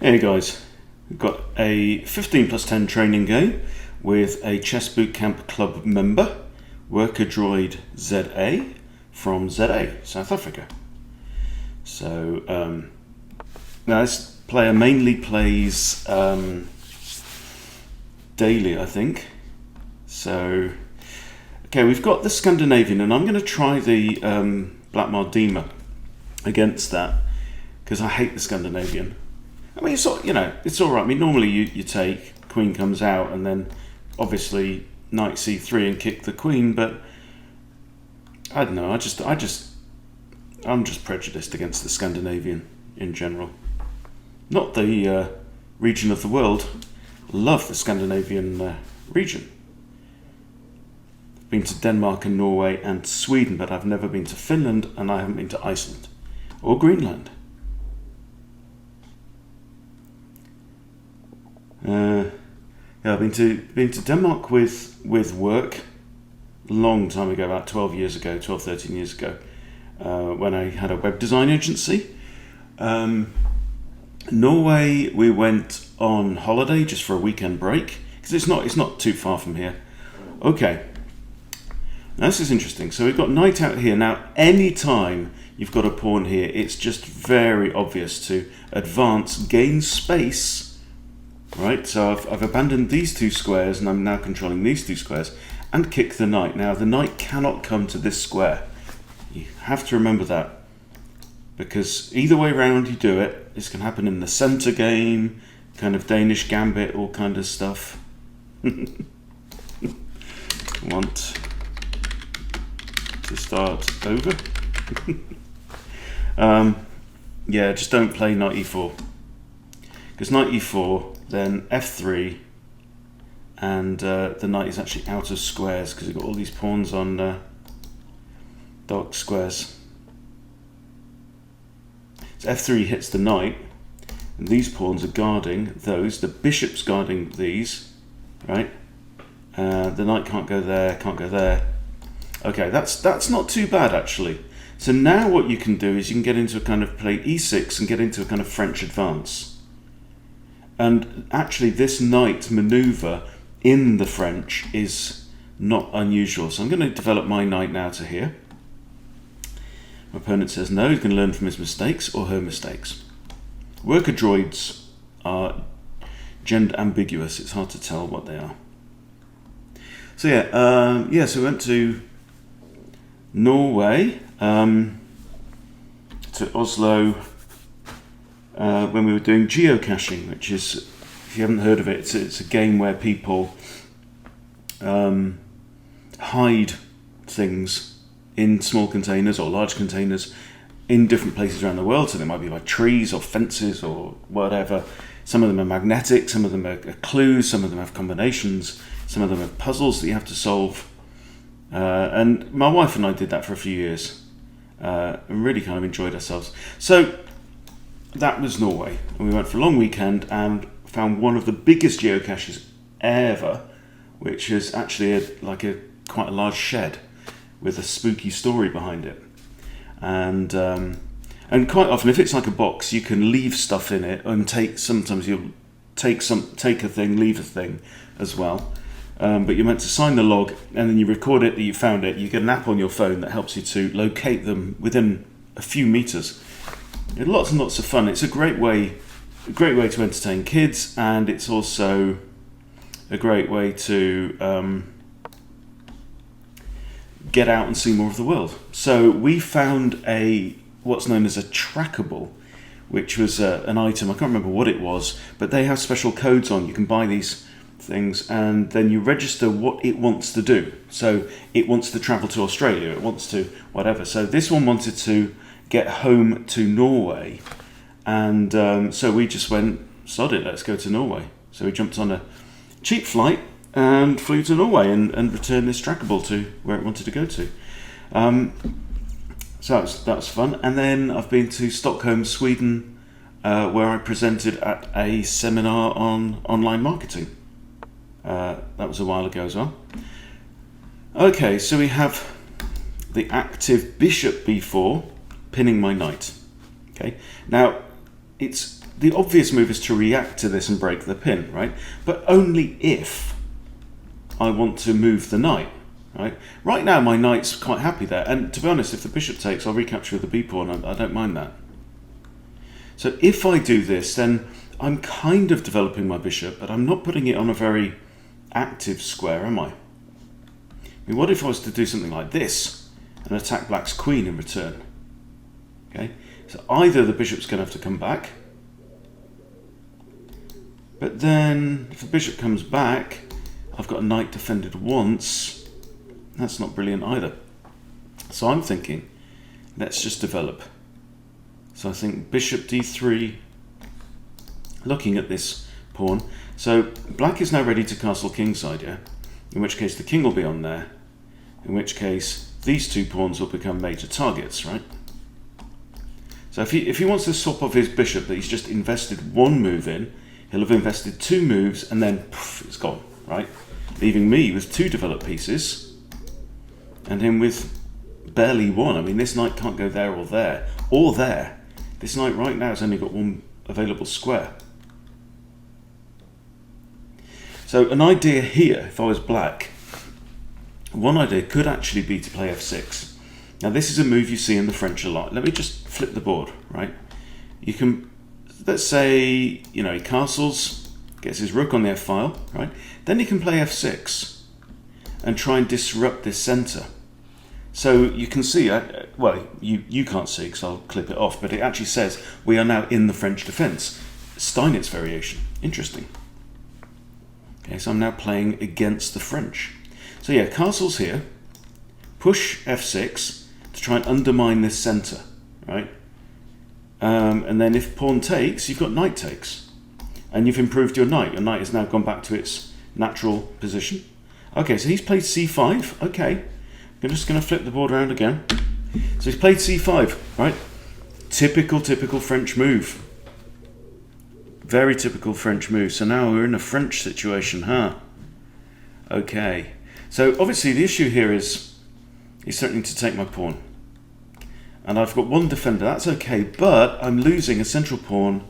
Hey guys, we've got a 15 plus 10 training game with a Chess Bootcamp Club member, Worker Droid ZA from ZA, South Africa. So now this player mainly plays daily, I think. So, okay, we've got the Scandinavian, and I'm going to try the Blackmar-Diemer against that because I hate the Scandinavian. I mean, it's all, it's all right. I mean, normally you take queen comes out and then obviously knight c3 and kick the queen, but I don't know. I'm just prejudiced against the Scandinavian in general. Not the region of the world. Love the Scandinavian region. I've been to Denmark and Norway and Sweden, but I've never been to Finland, and I haven't been to Iceland or Greenland. Yeah, I've been to Denmark with work a long time ago, about 13 years ago, when I had a web design agency. Norway, we went on holiday just for a weekend break because it's not too far from here. Okay, now this is interesting. So we've got knight out here. Now, any time you've got a pawn here, it's just very obvious to advance, gain space. Right, so I've abandoned these two squares and I'm now controlling these two squares and kick the knight. Now the knight cannot come to this square. You have to remember that, because either way round you do it, this can happen in the centre game, kind of Danish gambit, all kind of stuff. Want to start over? Yeah, just don't play knight e4, because knight e4, then f3, and the knight is actually out of squares because you've got all these pawns on dark squares. So f3 hits the knight, and these pawns are guarding those. The bishop's guarding these, right? The knight can't go there, can't go there. Okay, that's not too bad actually. So now what you can do is you can get into a kind of play e6 and get into a kind of French advance. And actually this knight maneuver in the French is not unusual. So I'm going to develop my knight now to here. My opponent says no, he's going to learn from his mistakes or her mistakes. Worker droids are gender ambiguous. It's hard to tell what they are. So so we went to Norway, to Oslo, when we were doing geocaching, which is, if you haven't heard of it, it's a game where people hide things in small containers or large containers in different places around the world. So they might be like trees or fences or whatever. Some of them are magnetic, some of them are clues, some of them have combinations, some of them have puzzles that you have to solve. And my wife and I did that for a few years and really kind of enjoyed ourselves. So that was Norway, and we went for a long weekend and found one of the biggest geocaches ever, which is actually quite a large shed with a spooky story behind it. And quite often, if it's like a box, you can leave stuff in it, and sometimes you'll take a thing, leave a thing as well. But you're meant to sign the log, and then you record it that you found it. You get an app on your phone that helps you to locate them within a few meters. Lots and lots of fun. It's a great way to entertain kids, and it's also a great way to get out and see more of the world. So we found what's known as a trackable, which was an item. I can't remember what it was, but they have special codes on. You can buy these things, and then you register what it wants to do. So it wants to travel to Australia, it wants to whatever. So this one wanted to get home to Norway, and so we just went, sod it, let's go to Norway. So we jumped on a cheap flight and flew to Norway and returned this trackable to where it wanted to go to. So that was fun. And then I've been to Stockholm, Sweden, where I presented at a seminar on online marketing. That was a while ago as well. Okay, so we have the active bishop b4 pinning my knight. Okay, now the obvious move is to react to this and break the pin, right? But only if I want to move the knight, right? Right now my knight's quite happy there, and to be honest, if the bishop takes, I'll recapture with the b pawn. I don't mind that. So if I do this, then I'm kind of developing my bishop, but I'm not putting it on a very active square, am I? I mean, what if I was to do something like this and attack black's queen in return? Okay, so either the bishop's going to have to come back, but then if the bishop comes back, I've got a knight defended once. That's not brilliant either. So I'm thinking, let's just develop. So I think bishop d3, looking at this pawn. So black is now ready to castle kingside, yeah? In which case the king will be on there. In which case these two pawns will become major targets, right? So if he wants to swap off his bishop that he's just invested one move in, he'll have invested two moves and then poof, it's gone, right? Leaving me with two developed pieces and him with barely one. I mean, this knight can't go there or there or there. This knight right now has only got one available square. So an idea here, if I was black, one idea could actually be to play f6. Now this is a move you see in the French a lot. Let me just flip the board, right? You can, let's say, you know, he castles, gets his rook on the f-file, right? Then he can play f6 and try and disrupt this center. So you can see, well, you can't see because I'll clip it off, but it actually says we are now in the French defense. Steinitz variation. Interesting. Okay, so I'm now playing against the French. So yeah, castle's here. Push f6 to try and undermine this center, right? And then if pawn takes, you've got knight takes. And you've improved your knight. Your knight has now gone back to its natural position. Okay, so he's played c5. Okay. I'm just going to flip the board around again. So he's played c5, right? Typical French move. Very typical French move. So now we're in a French situation, huh? Okay. So obviously the issue here is he's threatening to take my pawn. And I've got one defender. That's okay, but I'm losing a central pawn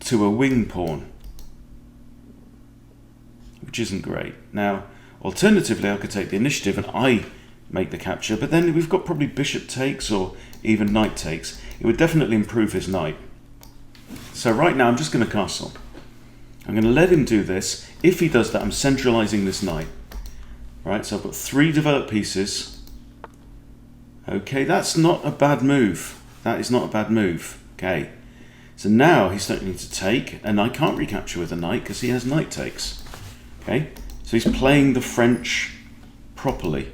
to a wing pawn, which isn't great. Now, alternatively, I could take the initiative and I make the capture, but then we've got probably bishop takes or even knight takes. It would definitely improve his knight. So right now I'm just going to castle. I'm going to let him do this. If he does that, I'm centralizing this knight. Right, so I've got three developed pieces. Okay, that's not a bad move. That is not a bad move. Okay, so now he's starting to take, and I can't recapture with a knight because he has knight takes. Okay, so he's playing the French properly.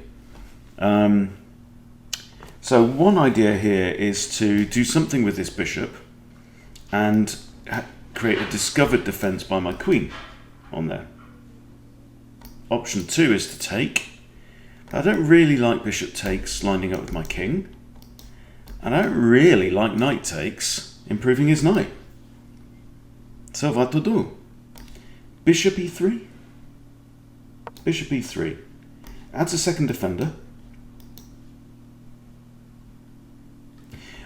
So one idea here is to do something with this bishop and create a discovered defense by my queen on there. Option 2 is to take. I don't really like bishop takes lining up with my king. And I don't really like knight takes improving his knight. So what to do? Bishop e3. Bishop e3. Adds a second defender.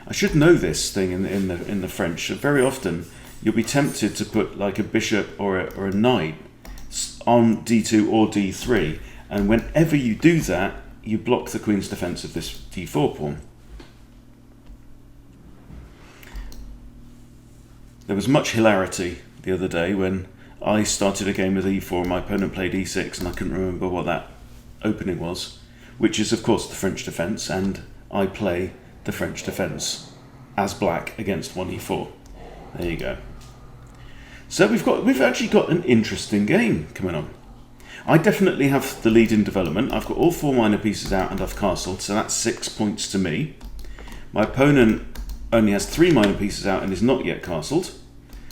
I should know this thing in the French. Very often you'll be tempted to put like a bishop or a knight on d2 or d3, and whenever you do that, you block the queen's defense of this d4 pawn. There was much hilarity the other day when I started a game with e4 and my opponent played e6 and I couldn't remember what that opening was, which is of course the French defense, and I play the French defense as black against 1e4. There you go. So we've actually got an interesting game coming on. I definitely have the lead in development. I've got all four minor pieces out and I've castled, so that's 6 points to me. My opponent only has 3 minor pieces out and is not yet castled,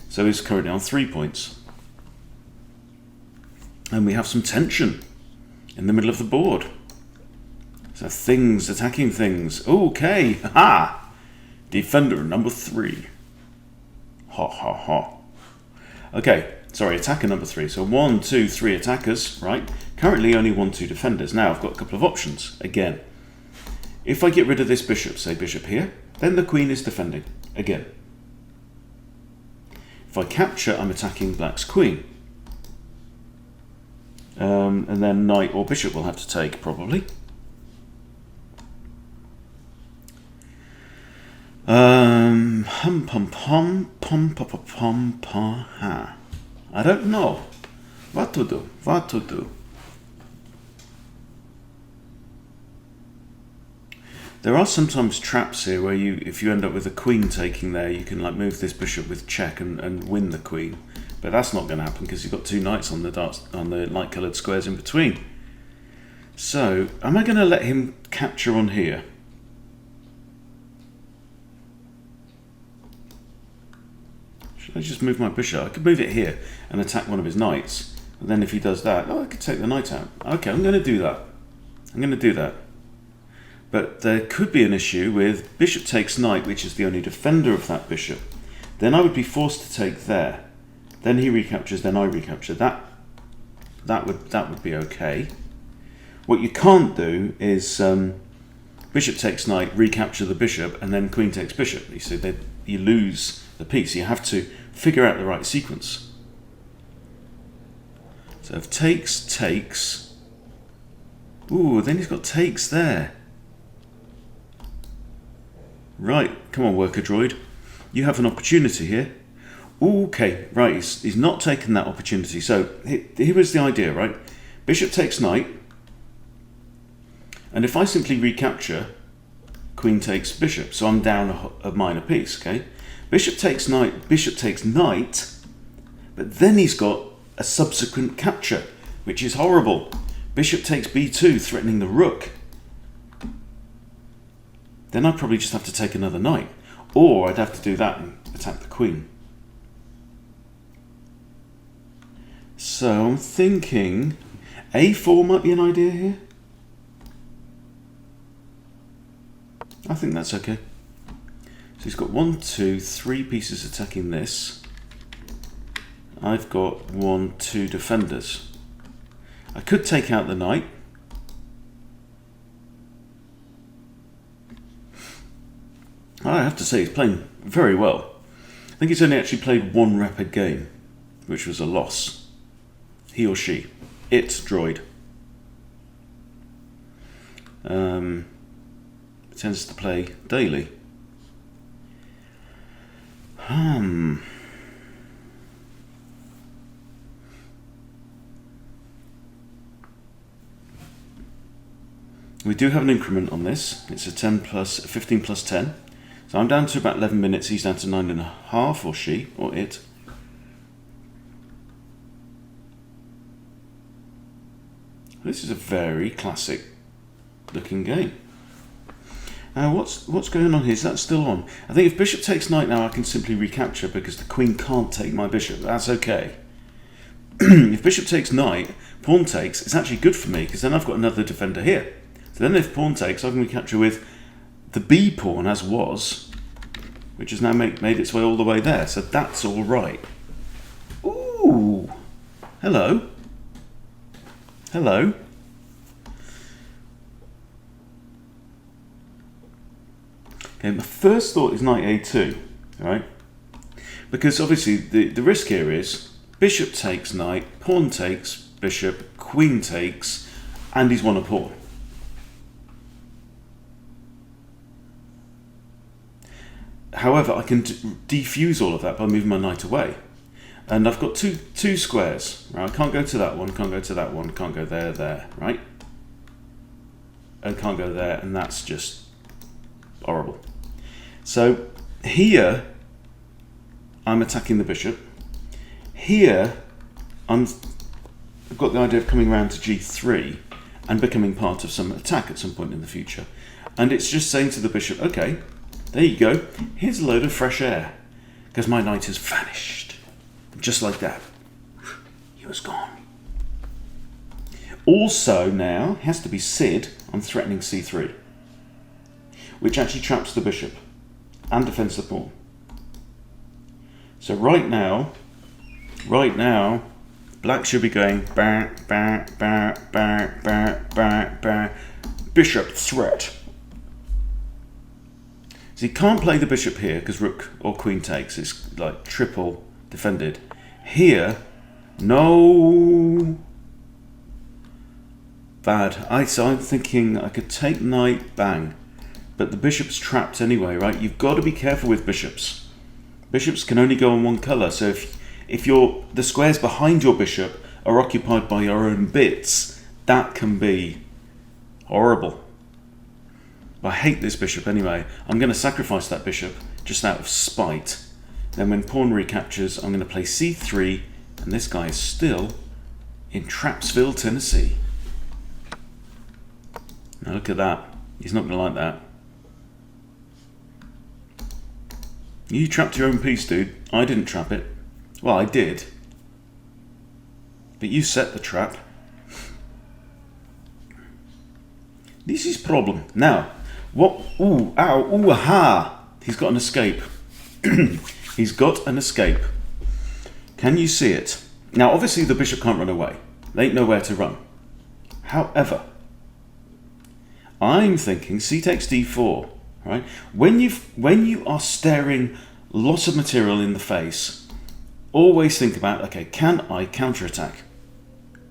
so he's currently on 3 points. And we have some tension in the middle of the board. So things attacking things. Okay, ha! Defender number 3. Ha ha ha. Okay, sorry, attacker number 3. So 1, 2, 3 attackers, right? Currently only 1, 2 defenders. Now I've got a couple of options. Again, if I get rid of this bishop, say bishop here, then the queen is defending again. If I capture, I'm attacking black's queen. And then knight or bishop will have to take, probably. Hum pum pum pum pum pum pum pum ha. I don't know what to do. What to do? There are sometimes traps here where if you end up with a queen taking there, you can like move this bishop with check and win the queen. But that's not going to happen because you've got two knights on the light-coloured squares in between. So, am I going to let him capture on here? Should I just move my bishop? I could move it here and attack one of his knights. And then if he does that, I could take the knight out. Okay, I'm going to do that. I'm going to do that. But there could be an issue with bishop takes knight, which is the only defender of that bishop. Then I would be forced to take there. Then he recaptures, then I recapture. That would be okay. What you can't do is bishop takes knight, recapture the bishop, and then queen takes bishop. You see, you lose the piece. You have to figure out the right sequence. So if takes. Ooh, then he's got takes there. Right, come on, worker droid. You have an opportunity here. Okay, right, he's not taken that opportunity. So here was the idea, right? Bishop takes knight. And if I simply recapture, queen takes bishop. So I'm down a minor piece, okay? Bishop takes knight, but then he's got a subsequent capture, which is horrible. Bishop takes b2, threatening the rook. Then I'd probably just have to take another knight. Or I'd have to do that and attack the queen. So I'm thinking a4 might be an idea here. I think that's okay. So he's got 1, 2, 3 pieces attacking this. I've got 1, 2 defenders. I could take out the knight. I have to say he's playing very well. I think he's only actually played one rapid game, which was a loss. He or she. It's droid. Tends to play daily. We do have an increment on this. It's a 15 plus 10. So I'm down to about 11 minutes. He's down to 9.5, or she, or it. This is a very classic looking game. Now what's going on here? Is that still on? I think if bishop takes knight now, I can simply recapture because the queen can't take my bishop. That's okay. If bishop takes knight, pawn takes, it's actually good for me because then I've got another defender here. So then if pawn takes, I can recapture with the b pawn as was, which has now made its way all the way there. So that's all right. Ooh, hello. Hello. Okay, my first thought is knight a2, right? Because obviously the risk here is bishop takes knight, pawn takes bishop, queen takes, and he's won a pawn. However, I can defuse all of that by moving my knight away. And I've got two squares. Right? I can't go to that one, can't go to that one, can't go there, right? And can't go there, and that's just horrible. So here, I'm attacking the bishop. Here, I've got the idea of coming around to g3 and becoming part of some attack at some point in the future. And it's just saying to the bishop, okay, there you go. Here's a load of fresh air. Because my knight has vanished. Just like that. He was gone. Also now, has to be Sid on threatening c3. Which actually traps the bishop. And defends the pawn. So right now, black should be going back, bishop threat. So you can't play the bishop here because rook or queen takes. It's like triple defended. Here, no. Bad. So I'm thinking I could take knight, bang. But the bishop's trapped anyway, right? You've got to be careful with bishops. Bishops can only go on one colour, so if the squares behind your bishop are occupied by your own bits, that can be horrible. I hate this bishop anyway. I'm going to sacrifice that bishop just out of spite. Then when pawn recaptures, I'm going to play c3, and this guy is still in Trapsville, Tennessee. Now look at that. He's not going to like that. You trapped your own piece, dude. I didn't trap it. Well, I did. But you set the trap. This is problem. Now, what? Ooh, ow, ooh, aha! He's got an escape. He's got an escape. Can you see it? Now, obviously, the bishop can't run away. There ain't nowhere to run. However, I'm thinking c takes d4. Right? When you are staring lots of material in the face, always think about, okay, can I counterattack?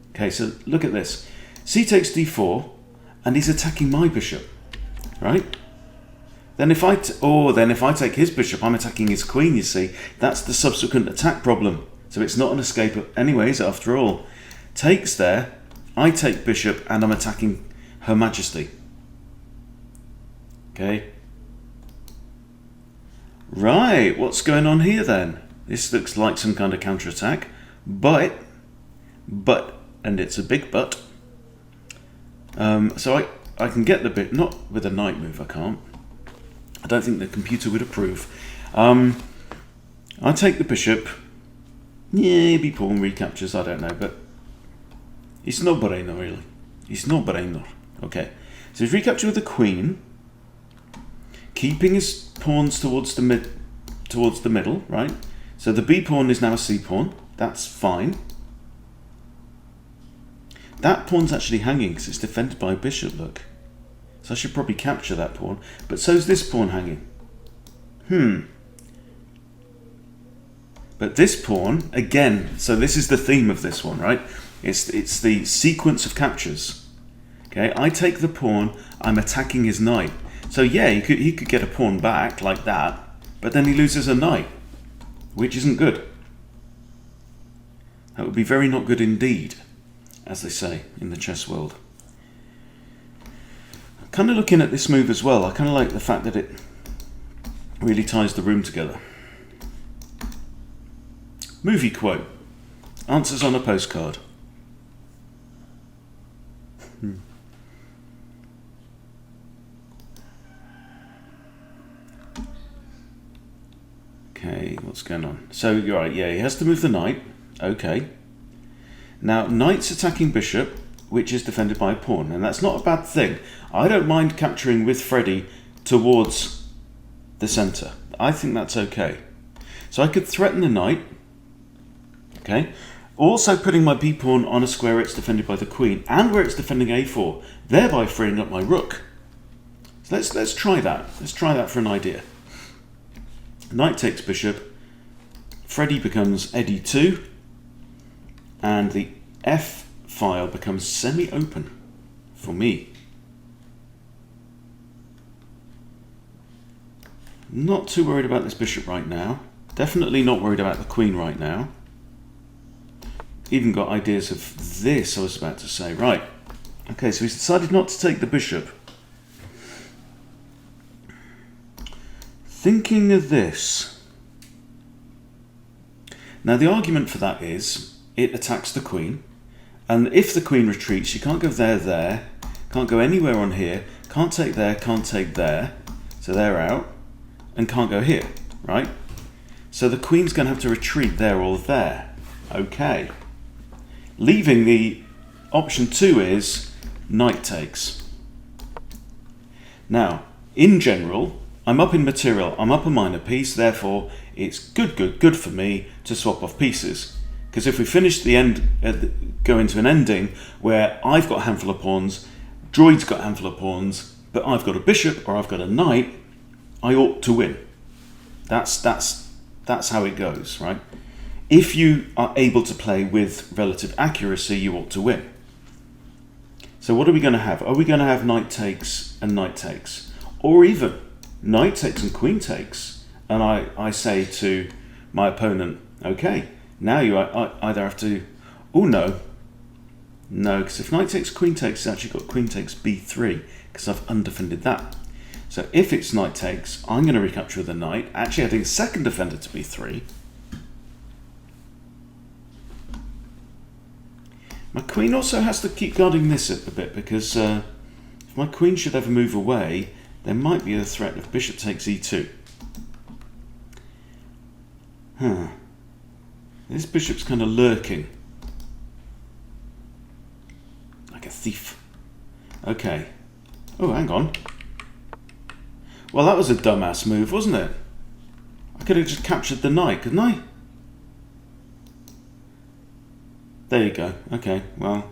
Okay, so look at this. C takes d4, and he's attacking my bishop, right? Then if I take his bishop, I'm attacking his queen. You see, that's the subsequent attack problem. So it's not an escape anyways. After all, takes there. I take bishop, and I'm attacking Her Majesty. Okay. Right, what's going on here then? This looks like some kind of counterattack, but, and it's a big but. So I can get the bit, not with a knight move, I can't. I don't think the computer would approve. I take the bishop. Yeah, maybe pawn recaptures, I don't know, but it's no brainer really. It's no brainer. Okay, so he's recaptured with the queen, keeping his pawns towards the middle, right? So the b pawn is now a c pawn. That's fine. That pawn's actually hanging because it's defended by a bishop. Look, so I should probably capture that pawn. But so's this pawn hanging. But this pawn again. So this is the theme of this one, right? It's the sequence of captures. Okay, I take the pawn. I'm attacking his knight. So yeah, he could get a pawn back like that, but then he loses a knight, which isn't good. That would be very not good indeed, as they say in the chess world. Kind of looking at this move as well, I kind of like the fact that it really ties the room together. Movie quote. Answers on a postcard. Okay, what's going on? So you're right, yeah, he has to move the knight. Okay. Now, knight's attacking bishop, which is defended by a pawn, and that's not a bad thing. I don't mind capturing with Freddy towards the centre. I think that's okay. So I could threaten the knight. Okay. Also putting my b pawn on a square where it's defended by the queen, and where it's defending a4, thereby freeing up my rook. So let's try that. Let's try that for an idea. Knight takes bishop, Freddy becomes Eddie 2, and the F file becomes semi-open for me. Not too worried about this bishop right now. Definitely not worried about the queen right now. Even got ideas of this, I was about to say. Right. Okay, so he's decided not to take the bishop. Thinking of this. Now the argument for that is it attacks the queen, and if the queen retreats, she can't go there, can't go anywhere on here, can't take there, so they're out, and can't go here, right? So the queen's going to have to retreat there or there. Okay. Leaving the option 2 is knight takes. Now, in general, I'm up in material, I'm up a minor piece, therefore it's good for me to swap off pieces. Because if we finish the end, go into an ending where I've got a handful of pawns, Droid's got a handful of pawns, but I've got a bishop or I've got a knight, I ought to win. That's how it goes, right? if you are able to play with relative accuracy, you ought to win. So what are we going to have? Are we going to have knight takes and knight takes? Or even knight takes and queen takes? And I say to my opponent, okay, now you either have to... Oh, no. No, because if knight takes, queen takes, it's actually got queen takes b3, because I've undefended that. So if it's knight takes, I'm going to recapture the knight, actually adding a second defender to b3. My queen also has to keep guarding this a bit, because if my queen should ever move away, there might be a threat of bishop takes e2. This bishop's kind of lurking. Like a thief. Okay. Oh, hang on. Well, that was a dumbass move, wasn't it? I could have just captured the knight, couldn't I? There you go. Okay, well,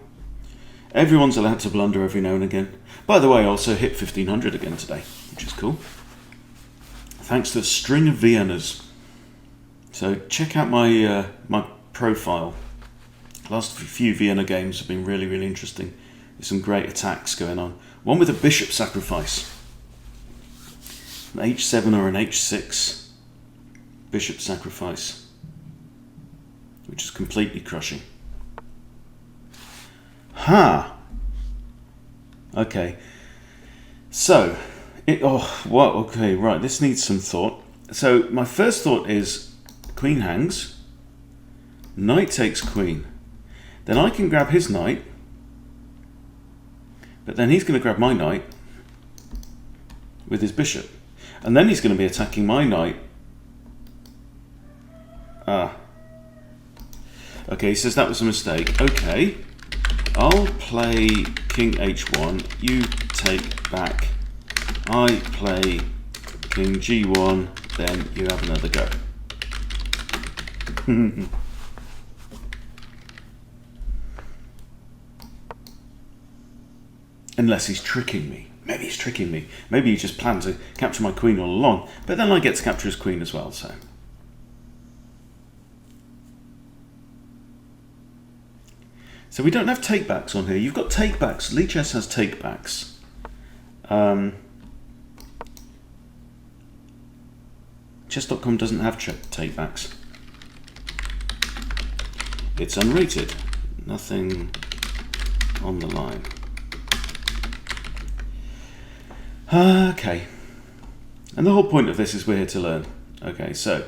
everyone's allowed to blunder every now and again. By the way, I also hit 1500 again today, which is cool. Thanks to a string of Viennas. So check out my my profile. The last few Vienna games have been really, really interesting. There's some great attacks going on. One with a bishop sacrifice. An h7 or an h6 bishop sacrifice, which is completely crushing. Okay. So, okay, right, this needs some thought. So, my first thought is queen hangs, knight takes queen. Then I can grab his knight, but then he's going to grab my knight with his bishop. And then he's going to be attacking my knight. Okay, he says that was a mistake. Okay. I'll play king h1, you take back. I play king g1, then you have another go. Unless he's tricking me. Maybe he's tricking me. Maybe he just planned to capture my queen all along. But then I get to capture his queen as well, so... So we don't have takebacks on here. You've got takebacks. Lichess has takebacks. Chess.com doesn't have takebacks. It's unrated. Nothing on the line. Okay. And the whole point of this is we're here to learn. Okay, so...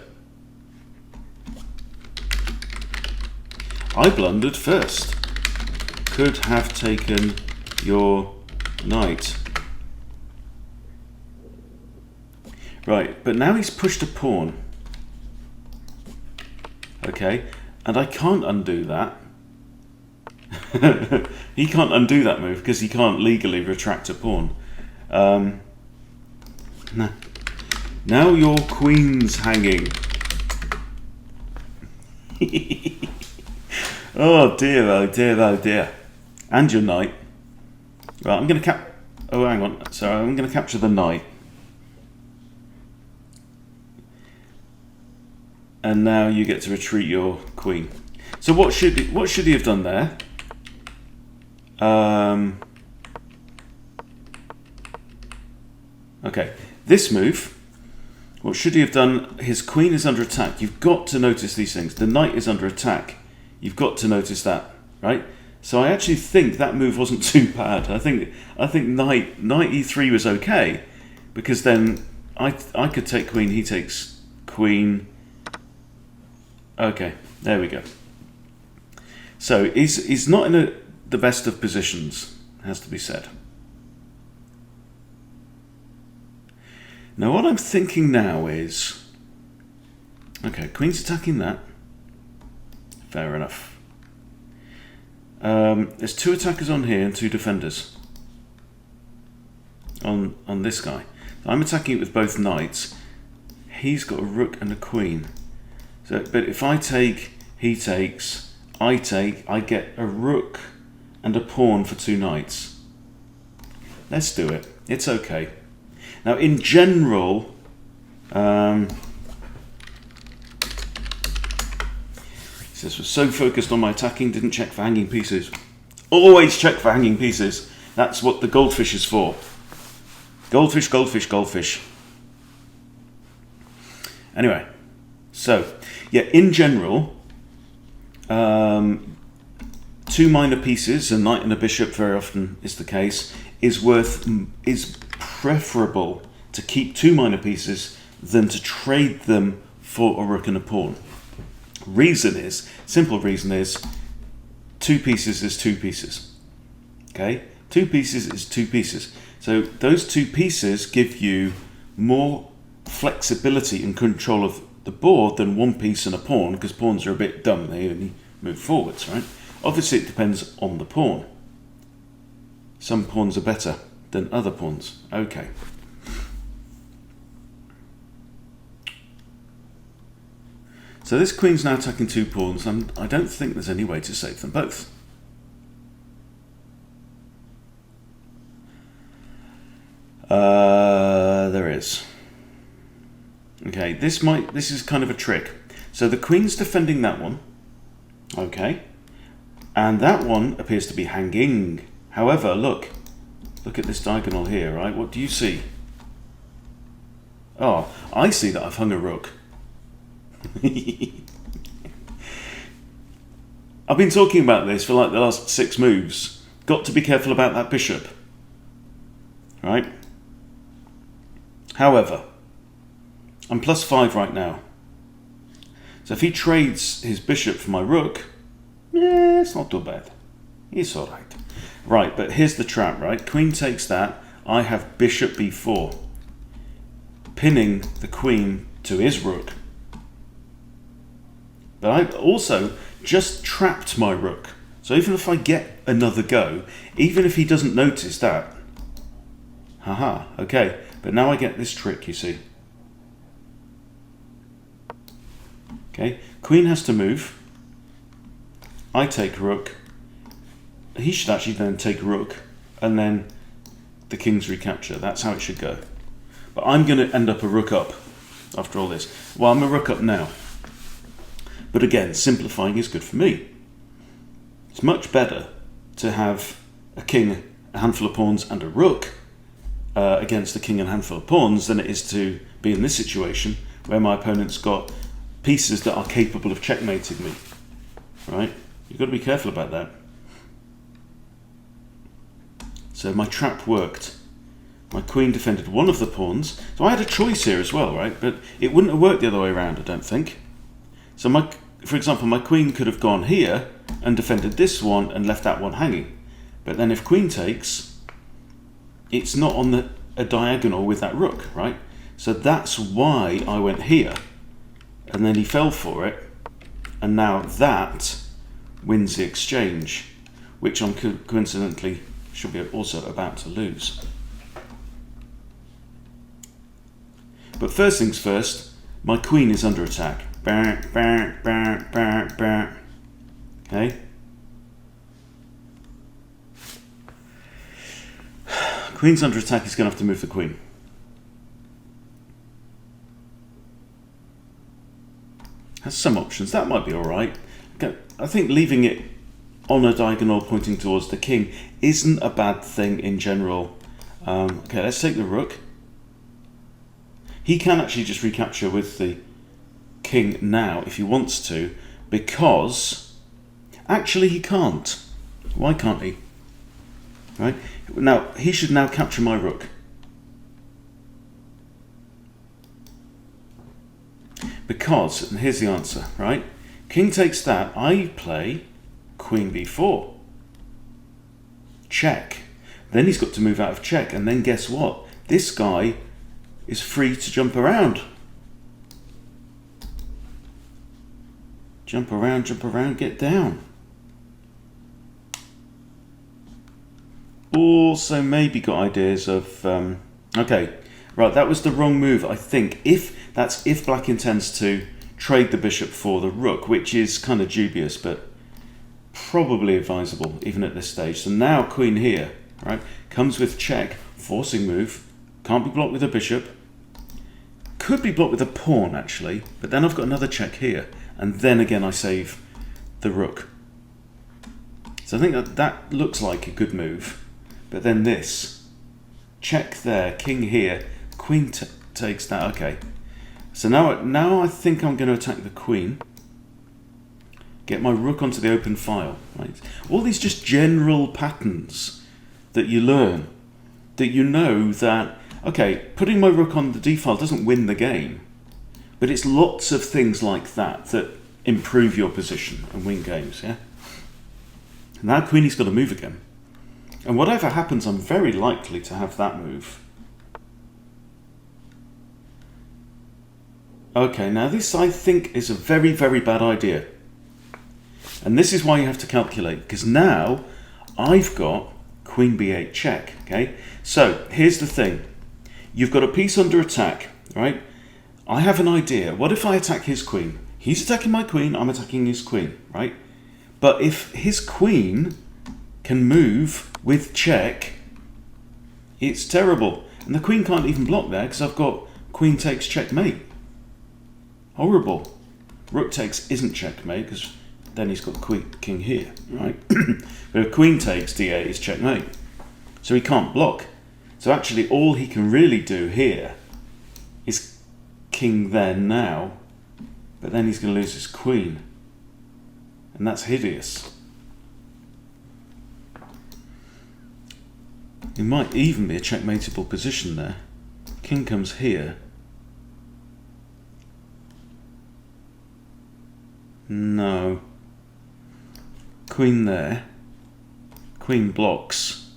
I blundered first. Could have taken your knight. Right, but now he's pushed a pawn. Okay, and I can't undo that. He can't undo that move because he can't legally retract a pawn. No. Now your queen's hanging. Oh dear, oh dear, oh dear. And your knight. Right, I'm going to oh, hang on. So I'm going to capture the knight. And now you get to retreat your queen. So what should he have done there? Okay, this move. What should he have done? His queen is under attack. You've got to notice these things. The knight is under attack. You've got to notice that, right? So I actually think that move wasn't too bad. I think knight e3 was okay, because then I could take queen, he takes queen. Okay, there we go. So he's not in the best of positions, has to be said. Now what I'm thinking now is, okay, queen's attacking that. Fair enough. There's two attackers on here and two defenders on this guy. I'm attacking it with both knights. He's got a rook and a queen. So, but if I take, he takes, I take, I get a rook and a pawn for two knights. Let's do it. It's okay. Now, in general, says, was so focused on my attacking, didn't check for hanging pieces. Always check for hanging pieces. That's what the goldfish is for. Goldfish, goldfish, goldfish. Anyway, so, yeah, in general, 2 minor pieces, a knight and a bishop very often is the case, is preferable to keep 2 minor pieces than to trade them for a rook and a pawn. Simple reason is, 2 pieces is 2 pieces. Okay? 2 pieces is 2 pieces. So those 2 pieces give you more flexibility and control of the board than 1 piece and a pawn, because pawns are a bit dumb, they only move forwards, right? Obviously it depends on the pawn. Some pawns are better than other pawns. Okay. So this queen's now attacking 2 pawns, and I don't think there's any way to save them both. There is. Okay, this is kind of a trick. So the queen's defending that one. Okay. And that one appears to be hanging. However, look at this diagonal here, right? What do you see? Oh, I see that I've hung a rook. I've been talking about this for like the last 6 moves. Got to be careful about that bishop. Right? However, I'm +5 right now. So if he trades his bishop for my rook, yeah, it's not too bad. It's alright. Right, but here's the trap, right? Queen takes that. I have bishop b4, pinning the queen to his rook. But I've also just trapped my rook. So even if I get another go, even if he doesn't notice that, haha, okay. But now I get this trick, you see. Okay, queen has to move. I take rook. He should actually then take rook, and then the king's recapture. That's how it should go. But I'm going to end up a rook up after all this. Well, I'm a rook up now. But again, simplifying is good for me. It's much better to have a king, a handful of pawns, and a rook against a king and a handful of pawns than it is to be in this situation where my opponent's got pieces that are capable of checkmating me. Right? You've got to be careful about that. So my trap worked. My queen defended one of the pawns. So I had a choice here as well, right? But it wouldn't have worked the other way around, I don't think. So for example, my queen could have gone here and defended this one and left that one hanging. But then if queen takes, it's not on a diagonal with that rook, right? So that's why I went here. And then he fell for it. And now that wins the exchange, which I'm coincidentally should be also about to lose. But first things first, my queen is under attack. Okay. Queen's under attack, he's going to have to move the queen. Has some options. That might be alright. I think leaving it on a diagonal pointing towards the king isn't a bad thing in general. Okay, let's take the rook. He can actually just recapture with the king now if he wants to, because actually he can't. Why can't he? Right? Now, he should now capture my rook. Because, and here's the answer, right? King takes that, I play queen b4. Check. Then he's got to move out of check, and then guess what? This guy is free to jump around. Jump around, get down. Also maybe got ideas of... okay, right, that was the wrong move, I think. If black intends to trade the bishop for the rook, which is kind of dubious, but probably advisable, even at this stage. So now queen here, right, comes with check, forcing move. Can't be blocked with a bishop. Could be blocked with a pawn, actually, but then I've got another check here. And then again I save the rook. So I think that looks like a good move. But then this, check there, king here, queen takes that. Okay. So now I think I'm going to attack the queen. Get my rook onto the open file. Right? All these just general patterns that you learn, that you know that, okay, putting my rook on the d file doesn't win the game, but it's lots of things like that that improve your position and win games, yeah? Now queenie's got to move again. And whatever happens, I'm very likely to have that move. Okay, now this I think is a very, very bad idea. And this is why you have to calculate, because now I've got queen b8 check, okay? So here's the thing. You've got a piece under attack, right? I have an idea. What if I attack his queen? He's attacking my queen, I'm attacking his queen, right? But if his queen can move with check, it's terrible. And the queen can't even block there because I've got queen takes checkmate. Horrible. Rook takes isn't checkmate because then he's got queen, king here, right? But if queen takes d8 is checkmate. So he can't block. So actually all he can really do here is king there now, but then he's going to lose his queen. And that's hideous. It might even be a checkmateable position there. King comes here. No. Queen there. Queen blocks.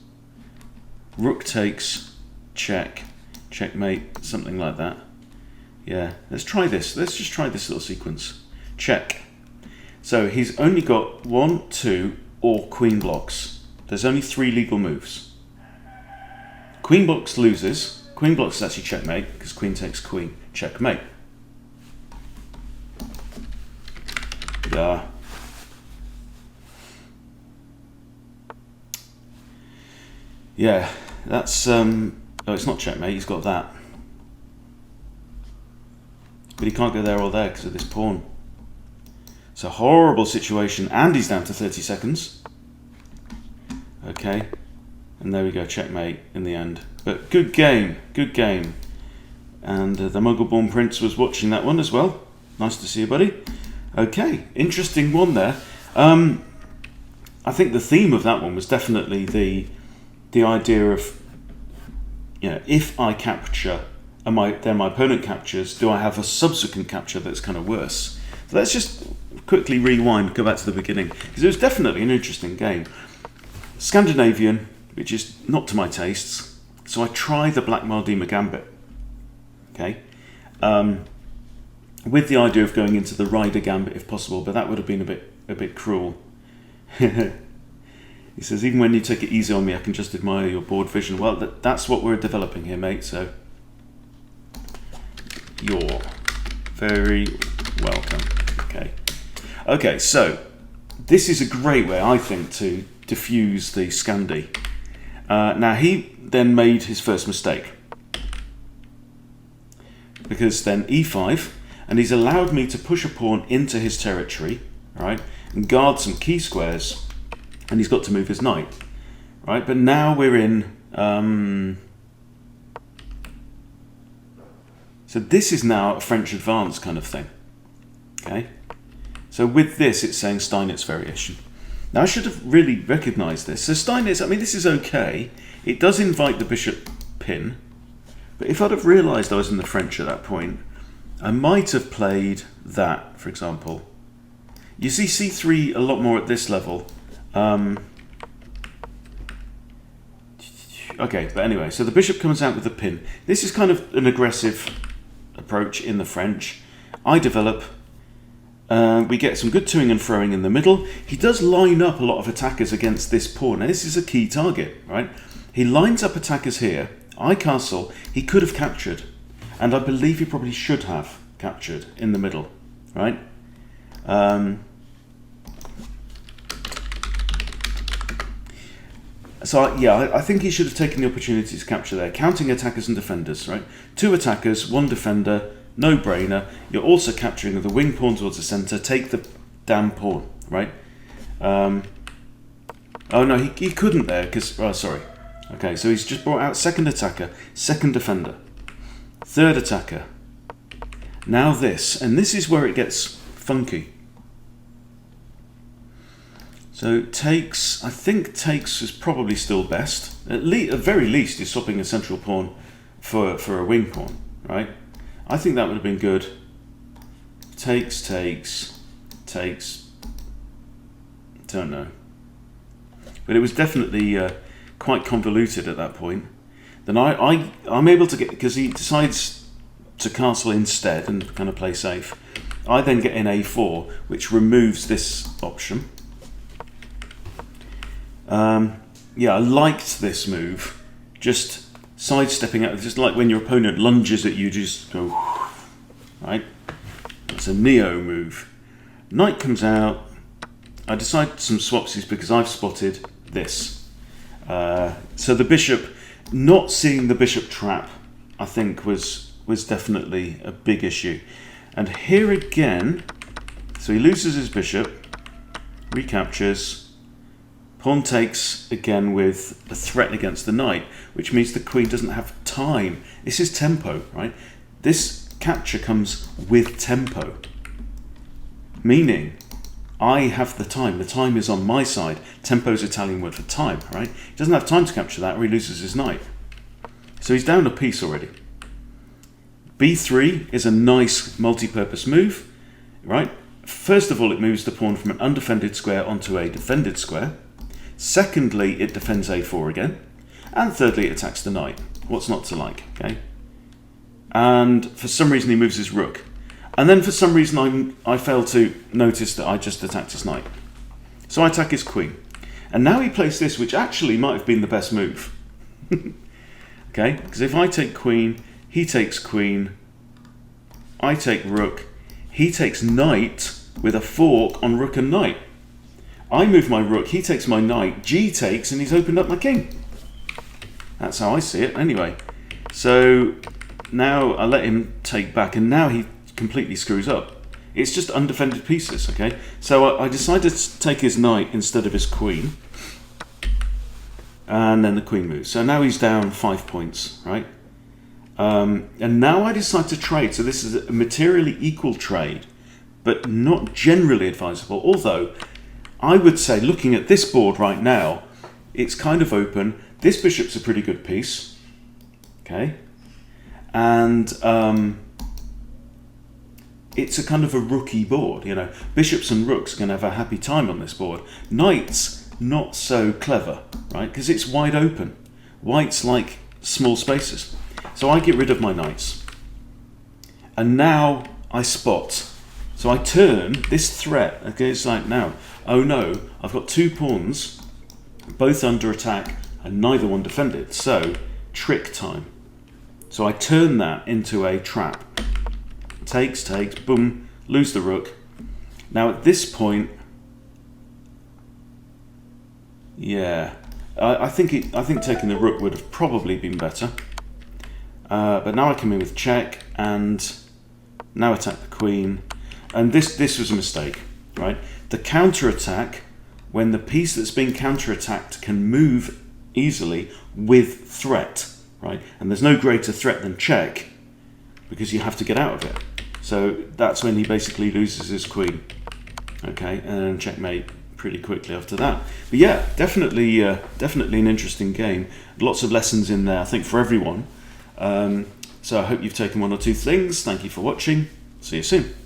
Rook takes check. Checkmate, something like that. Yeah, let's try this. Let's just try this little sequence. Check. So he's only got 1, 2, or queen blocks. There's only 3 legal moves. Queen blocks loses. Queen blocks is actually checkmate because queen takes queen. Checkmate. Yeah. Yeah, that's oh, it's not checkmate. He's got that, but he can't go there or there because of this pawn. It's a horrible situation, and he's down to 30 seconds. Okay, and there we go, checkmate in the end. But good game, good game. And the Muggle-born Prince was watching that one as well. Nice to see you, buddy. Okay, interesting one there. I think the theme of that one was definitely the idea of, you know, if I capture and then my opponent captures, do I have a subsequent capture that's kind of worse? So let's just quickly rewind, go back to the beginning, because it was definitely an interesting game. Scandinavian, which is not to my tastes, so I try the Blackmar-Diemer gambit. Okay, with the idea of going into the rider gambit if possible, but that would have been a bit cruel. He says, even when you take it easy on me, I can just admire your board vision. Well, that's what we're developing here, mate, so you're very welcome. Okay, so this is a great way, I think, to diffuse the Scandi. Now, he then made his first mistake, because then e5, and he's allowed me to push a pawn into his territory, right, and guard some key squares, and he's got to move his knight, right? But now we're in, so this is now a French advance kind of thing, okay? So with this, it's saying Steinitz variation. Now I should have really recognised this. So Steinitz, I mean, this is okay. It does invite the bishop pin, but if I'd have realised I was in the French at that point, I might have played that, for example. You see c3 a lot more at this level. Okay, but anyway, so the bishop comes out with the pin. This is kind of an aggressive approach in the French. I develop. We get some good toing and throwing in the middle. He does line up a lot of attackers against this pawn. Now this is a key target, right? He lines up attackers here. I castle. He could have captured, and I believe he probably should have captured in the middle, right? So yeah, I think he should have taken the opportunity to capture there. Counting attackers and defenders, right? 2 attackers, 1 defender, no brainer. You're also capturing the wing pawn towards the centre. Take the damn pawn, right? Oh no, he couldn't there because, oh, sorry. Okay, so he's just brought out second attacker, second defender, third attacker. Now this, and this is where it gets funky. So takes, I think takes is probably still best. At very least, he's swapping a central pawn for a wing pawn, right? I think that would have been good. Takes, don't know. But it was definitely quite convoluted at that point. Then I'm able to get, because he decides to castle instead and kind of play safe. I then get in a4, which removes this option. Yeah, I liked this move. Just sidestepping out, just like when your opponent lunges at you, just go, right? It's a Neo move. Knight comes out. I decide some swapsies because I've spotted this. So the bishop, not seeing the bishop trap, I think was definitely a big issue. And here again, so he loses his bishop, recaptures, pawn takes again with a threat against the knight, which means the queen doesn't have time. This is tempo, right? This capture comes with tempo, meaning I have the time. The time is on my side. Tempo is Italian word for time, right? He doesn't have time to capture that or he loses his knight. So he's down a piece already. B3 is a nice multi-purpose move, right? First of all, it moves the pawn from an undefended square onto a defended square. Secondly, it defends a4 again. And thirdly, it attacks the knight. What's not to like, okay? And for some reason, he moves his rook. And then for some reason, I fail to notice that I just attacked his knight. So I attack his queen. And now he plays this, which actually might have been the best move. Okay, because if I take queen, he takes queen, I take rook, he takes knight with a fork on rook and knight. I move my rook, he takes my knight, G takes, and he's opened up my king. That's how I see it, anyway. So now I let him take back, and now he completely screws up. It's just undefended pieces, okay? So I decided to take his knight instead of his queen, and then the queen moves. So now he's down 5 points, right? And now I decide to trade. So this is a materially equal trade, but not generally advisable. Although I would say, looking at this board right now, it's kind of open. This bishop's a pretty good piece, okay? And it's a kind of a rookie board, you know. Bishops and rooks are going to have a happy time on this board. Knights, not so clever, right? Because it's wide open. Whites like small spaces. So I get rid of my knights. And now I spot. So I turn this threat, okay, it's like now, oh no, I've got 2 pawns, both under attack, and neither one defended. So, trick time. So I turn that into a trap. Takes, boom, lose the rook. Now at this point, yeah, I think taking the rook would have probably been better. But now I come in with check and now attack the queen. And this was a mistake, right? The counter-attack, when the piece that's being counter-attacked can move easily with threat, right? And there's no greater threat than check because you have to get out of it. So that's when he basically loses his queen, okay? And then checkmate pretty quickly after that. But yeah, definitely an interesting game. Lots of lessons in there, I think, for everyone. So I hope you've taken 1 or 2 things. Thank you for watching. See you soon.